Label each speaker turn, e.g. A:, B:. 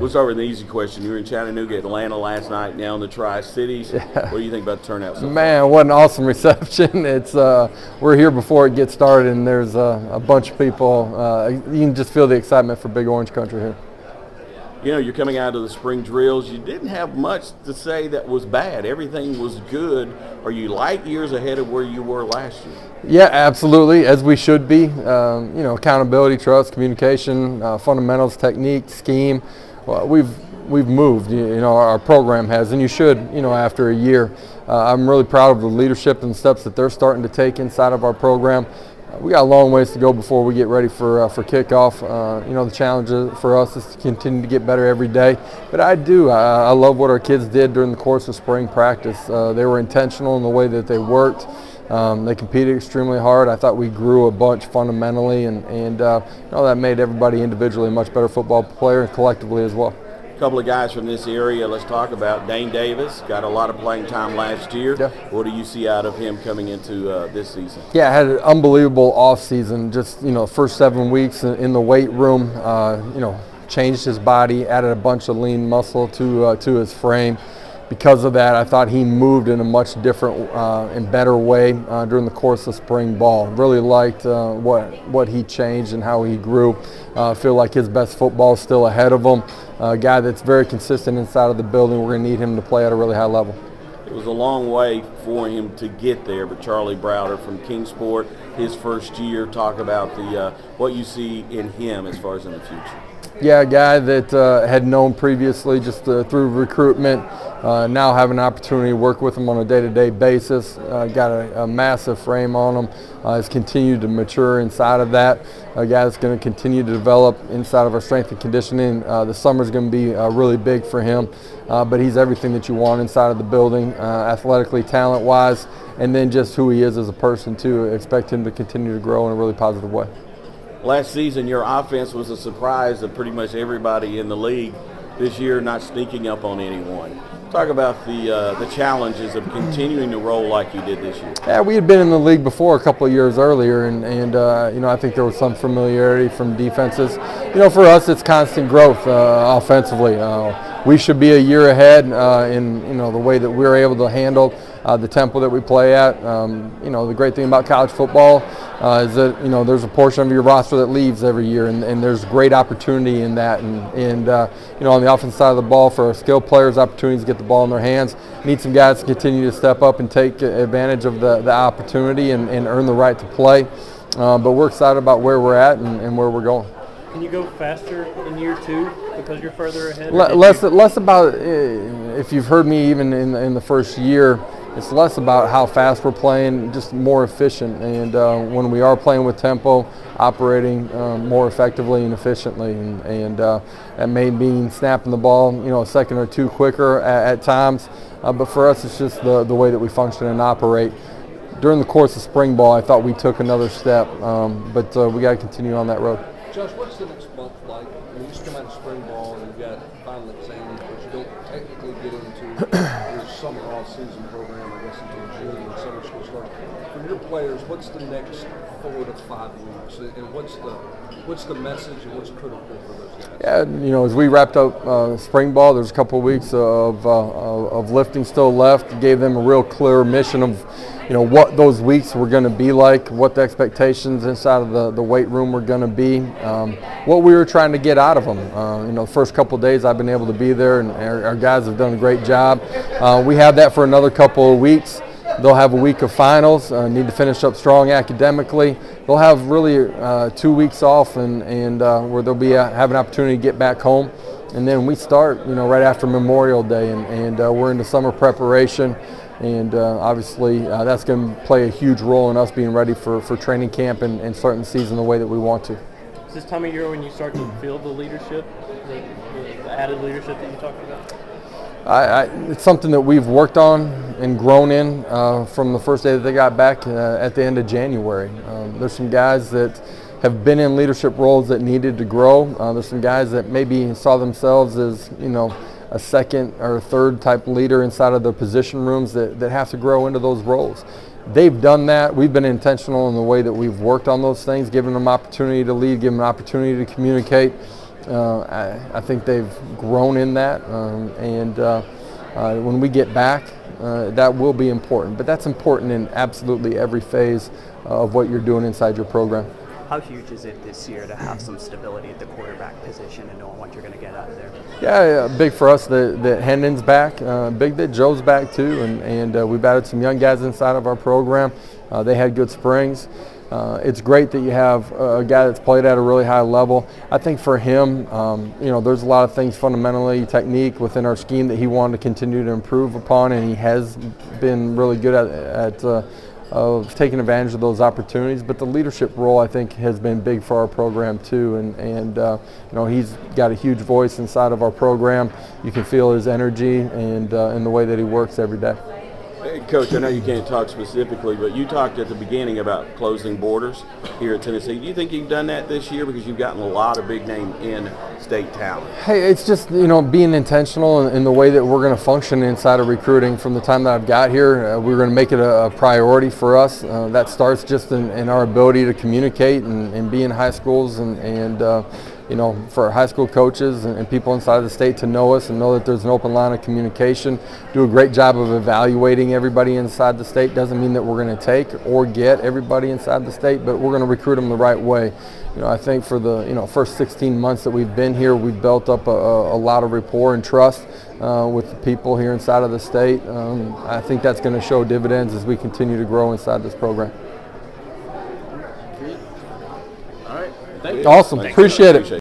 A: We'll start with an easy question. You were in Chattanooga, Atlanta last night, now in the Tri-Cities. Yeah. What do you think about the turnout so far?
B: Man, what an awesome reception. It's we're here before it gets started, and there's a bunch of people. You can just feel the excitement for Big Orange Country here.
A: You know, you're coming out of the spring drills. You didn't have much to say that was bad. Everything was good. Are you light years ahead of where you were last year?
B: Yeah, absolutely, as we should be. You know, accountability, trust, communication, fundamentals, technique, scheme. Well, we've moved. You know, our program has, and you should. You know, after a year, I'm really proud of the leadership and steps that they're starting to take inside of our program. We got a long ways to go before we get ready for kickoff. You know, the challenge for us is to continue to get better every day. But I love what our kids did during the course of spring practice. They were intentional in the way that they worked. They competed extremely hard. I thought we grew a bunch fundamentally, and you know, that made everybody individually a much better football player and collectively as well.
A: A couple of guys from this area. Let's talk about Dane Davis. Got a lot of playing time last year.
B: Yeah.
A: What do you see out of him coming into this season?
B: Yeah, had an unbelievable offseason. Just, you know, first 7 weeks in the weight room. You know, changed his body, added a bunch of lean muscle to his frame. Because of that, I thought he moved in a much different and better way during the course of spring ball. Really liked what he changed and how he grew. Feel like his best football is still ahead of him. A guy that's very consistent inside of the building. We're going to need him to play at a really high level.
A: It was a long way for him to get there, but Charlie Browder from Kingsport, his first year, talk about the what you see in him as far as in the future.
B: Yeah, a guy that had known previously just through recruitment, now have an opportunity to work with him on a day-to-day basis. Got a massive frame on him. Has continued to mature inside of that. A guy that's going to continue to develop inside of our strength and conditioning. The summer's going to be really big for him, but he's everything that you want inside of the building, athletically, talent-wise, and then just who he is as a person too. Expect him to continue to grow in a really positive way.
A: Last season, your offense was a surprise to pretty much everybody in the league. This year, not sneaking up on anyone. Talk about the challenges of continuing to roll like you did this year.
B: Yeah, we had been in the league before a couple of years earlier, and you know, I think there was some familiarity from defenses. You know, for us, it's constant growth offensively. We should be a year ahead in, you know, the way that we're able to handle the tempo that we play at. You know, the great thing about college football is that, you know, there's a portion of your roster that leaves every year, and there's great opportunity in that. And you know, on the offensive side of the ball, for our skilled players, opportunities to get the ball in their hands. Need some guys to continue to step up and take advantage of the opportunity and earn the right to play. But we're excited about where we're at and where we're going.
C: Can you go faster in year two because you're further ahead?
B: Less about, if you've heard me even in the first year, it's less about how fast we're playing, just more efficient. And when we are playing with tempo, operating more effectively and efficiently. And that may mean snapping the ball, you know, a second or two quicker at times. But for us, it's just the way that we function and operate. During the course of spring ball, I thought we took another step, but we got to continue on that road.
D: Josh, what's the next month like? I mean, you just come out of spring ball and you've got final exams, but you don't technically get into your summer off-season program, I guess, until June when summer school starts. For your players, what's the next 4 to 5 weeks, and what's the message and what's critical for those guys?
B: Yeah, you know, as we wrapped up spring ball, there's a couple of weeks of lifting still left. Gave them a real clear mission of, you know, what those weeks were going to be like, what the expectations inside of the weight room were going to be, what we were trying to get out of them. You know, the first couple of days I've been able to be there, and our guys have done a great job. We have that for another couple of weeks. They'll have a week of finals, need to finish up strong academically. They'll have really 2 weeks off and where they'll be have an opportunity to get back home. And then we start, you know, right after Memorial Day, and we're into summer preparation. And obviously that's going to play a huge role in us being ready for training camp and starting the season the way that we want to.
C: Is this time of year when you start to feel the leadership, the added leadership that you talked about?
B: It's something that we've worked on and grown in from the first day that they got back at the end of January. There's some guys that have been in leadership roles that needed to grow. There's some guys that maybe saw themselves as, you know, a second or third type leader inside of their position rooms that have to grow into those roles. They've done that. We've been intentional in the way that we've worked on those things, giving them opportunity to lead, giving them opportunity to communicate. I think they've grown in that, and when we get back, that will be important. But that's important in absolutely every phase of what you're doing inside your program.
E: How huge is it this year to have some stability at the quarterback position and knowing what you're going to get out of there?
B: Yeah, big for us that Hendon's back, big that Joe's back too, and we've added some young guys inside of our program. They had good springs. It's great that you have a guy that's played at a really high level. I think for him, there's a lot of things fundamentally, technique within our scheme that he wanted to continue to improve upon, and he has been really good at of taking advantage of those opportunities. But the leadership role, I think, has been big for our program too, and he's got a huge voice inside of our program. You can feel his energy and in the way that he works every day.
A: Hey, Coach, I know you can't talk specifically, but you talked at the beginning about closing borders here at Tennessee. Do you think you've done that this year, because you've gotten a lot of big name in-state talent?
B: Hey, it's just being intentional in the way that we're going to function inside of recruiting. From the time that I've got here, we're going to make it a priority for us. That starts just in our ability to communicate and be in high schools and for high school coaches and people inside the state to know us and know that there's an open line of communication. Do a great job of evaluating everybody inside the state. Doesn't mean that we're going to take or get everybody inside the state, but we're going to recruit them the right way. I think for the first 16 months that we've been here, we've built up a lot of rapport and trust with the people here inside of the state. I think that's going to show dividends as we continue to grow inside this program.
A: All right. Thank you.
B: Awesome. Appreciate it.